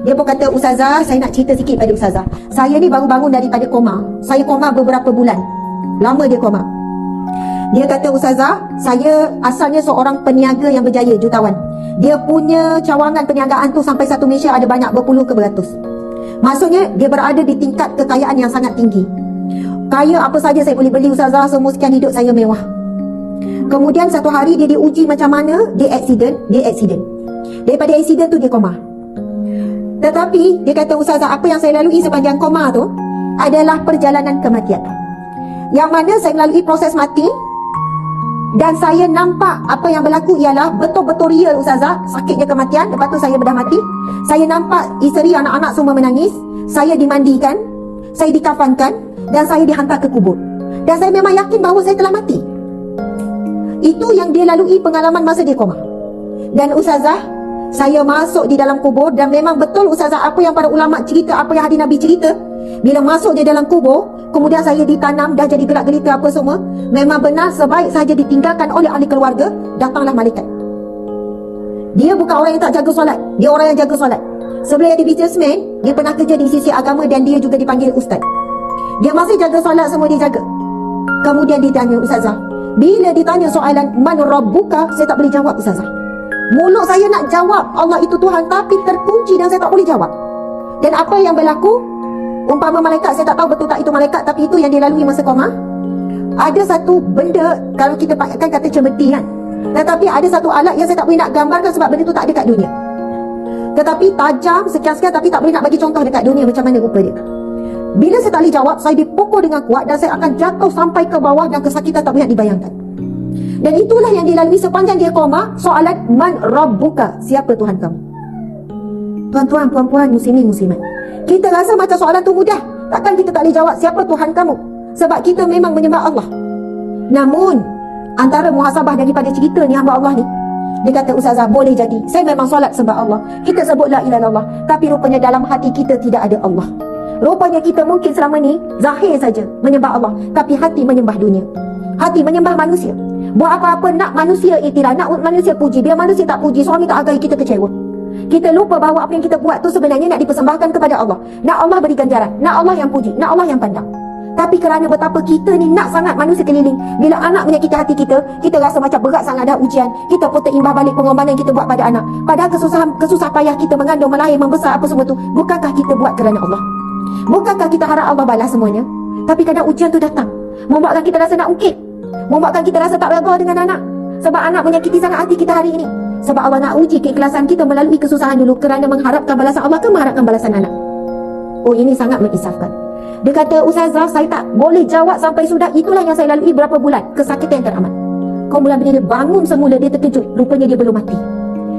Dia pun kata, Ustazah, saya nak cerita sikit pada Ustazah. Saya ni baru bangun daripada koma. Saya koma beberapa bulan. Lama dia koma. Dia kata, Ustazah, saya asalnya seorang peniaga yang berjaya, jutawan. Dia punya cawangan perniagaan tu sampai satu Malaysia ada banyak, berpuluh ke beratus. Maksudnya, dia berada di tingkat kekayaan yang sangat tinggi. Kaya apa saja saya boleh beli, Ustazah, semua sekian hidup saya mewah. Kemudian satu hari dia diuji macam mana, dia accident. Daripada accident tu dia koma. Tetapi dia kata, Ustazah, apa yang saya lalui sepanjang koma tu adalah perjalanan kematian, yang mana saya melalui proses mati. Dan saya nampak apa yang berlaku ialah betul-betul real, Ustazah, sakitnya kematian. Lepas tu saya bedah mati. Saya nampak isteri, anak-anak semua menangis. Saya dimandikan, saya dikafankan, dan saya dihantar ke kubur. Dan saya memang yakin bahawa saya telah mati. Itu yang dia lalui pengalaman masa dia koma. Dan Ustazah, saya masuk di dalam kubur. Dan memang betul, Ustazah, apa yang para ulama cerita, apa yang hadis Nabi cerita, bila masuk di dalam kubur, kemudian saya ditanam, dah jadi gerak gelita apa semua, memang benar, sebaik saja ditinggalkan oleh ahli keluarga, datanglah malaikat. Dia bukan orang yang tak jaga solat, dia orang yang jaga solat. Sebelum jadi businessman, dia pernah kerja di sisi agama dan dia juga dipanggil ustaz. Dia masih jaga solat, semua dia jaga. Kemudian ditanya, Ustazah, bila ditanya soalan man rabbuka, saya tak boleh jawab, Ustazah. Mulut saya nak jawab Allah itu Tuhan, tapi terkunci dan saya tak boleh jawab. Dan apa yang berlaku, umpama malaikat, saya tak tahu betul tak itu malaikat, tapi itu yang dia lalui masa koma. Ada satu benda, kalau kita kan kata cemeti kan, tetapi ada satu alat yang saya tak boleh nak gambarkan sebab benda tu tak ada kat dunia. Tetapi tajam sekian-sekian, tapi tak boleh nak bagi contoh dekat dunia macam mana rupa dia. Bila saya tak boleh jawab, saya dipukul dengan kuat dan saya akan jatuh sampai ke bawah dan kesakitan tak boleh nak dibayangkan. Dan itulah yang dilalui sepanjang dia koma. Soalan man rabbuka, siapa Tuhan kamu? Tuan-tuan, puan-puan, muslimin, muslimat, kita rasa macam soalan tu mudah. Takkan kita tak boleh jawab siapa Tuhan kamu? Sebab kita memang menyembah Allah. Namun antara muhasabah daripada cerita ni hamba Allah ni, dia kata, Ustazah, boleh jadi saya memang solat sebab Allah, kita sebut la ilaha illallah, tapi rupanya dalam hati kita tidak ada Allah. Rupanya kita mungkin selama ni zahir saja menyembah Allah, tapi hati menyembah dunia, hati menyembah manusia. Buat apa-apa nak manusia iktiraf, nak manusia puji. Biar manusia tak puji, suami tak hargai, kita kecewa. Kita lupa bahawa apa yang kita buat tu sebenarnya nak dipersembahkan kepada Allah. Nak Allah beri ganjaran, nak Allah yang puji, nak Allah yang pandang. Tapi kerana betapa kita ni nak sangat manusia keliling, bila anak menyakiti hati kita, kita rasa macam berat sangat dah ujian. Kita pun terimbas balik pengorbanan yang kita buat pada anak. Padahal kesusah payah kita mengandung, melahir, membesar apa semua tu, bukankah kita buat kerana Allah? Bukankah kita harap Allah balas semuanya? Tapi kadang ujian tu datang, membuatkan kita rasa nak ungkit, membuatkan kita rasa tak reda dengan anak. Sebab anak menyakiti sangat hati kita hari ini. Sebab Allah nak uji keikhlasan kita melalui kesusahan dulu, kerana mengharapkan balasan Allah ke mengharapkan balasan anak. Oh, ini sangat mengisafkan. Dia kata, Ustazah, saya tak boleh jawab sampai sudah. Itulah yang saya lalui berapa bulan, kesakitan yang teramat. Kemudian bila dia bangun semula, dia terkejut, rupanya dia belum mati.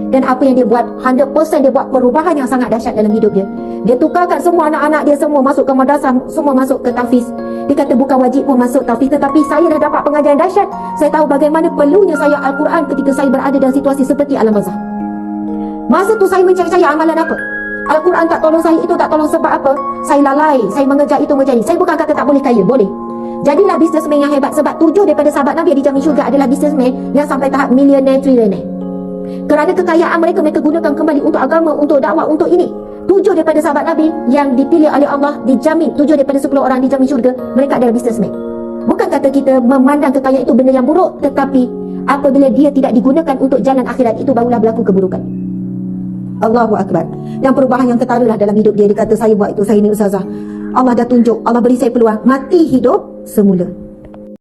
Dan apa yang dia buat, 100% dia buat perubahan yang sangat dahsyat dalam hidup dia. Dia tukarkan semua anak-anak dia, semua masuk ke madrasah, semua masuk ke tahfiz. Dia kata bukan wajib pun masuk tahfiz, tetapi saya dah dapat pengajaran dahsyat. Saya tahu bagaimana perlunya saya Al-Quran ketika saya berada dalam situasi seperti alam barzakh. Masa tu saya mencari amalan apa. Al-Quran tak tolong saya, itu tak tolong sebab apa? Saya lalai, saya mengejar itu menjadi. Saya bukan kata tak boleh kaya, boleh. Jadilah businessman yang hebat. Sebab 7 daripada sahabat Nabi yang dijamin syurga adalah businessman yang sampai tahap millionaire, trillionaire. Kerana kekayaan mereka gunakan kembali untuk agama, untuk dakwah, untuk ini. 7 daripada sahabat Nabi yang dipilih oleh Allah, dijamin 7 daripada 10 orang dijamin syurga, mereka adalah businessman. Bukan kata kita memandang kekayaan itu benda yang buruk, tetapi apabila dia tidak digunakan untuk jalan akhirat, itu barulah berlaku keburukan. Allahu Akbar. Dan perubahan yang ketaralah dalam hidup dia. Dia kata, saya buat itu, saya ni Ustazah, Allah dah tunjuk, Allah beri saya peluang, mati hidup semula.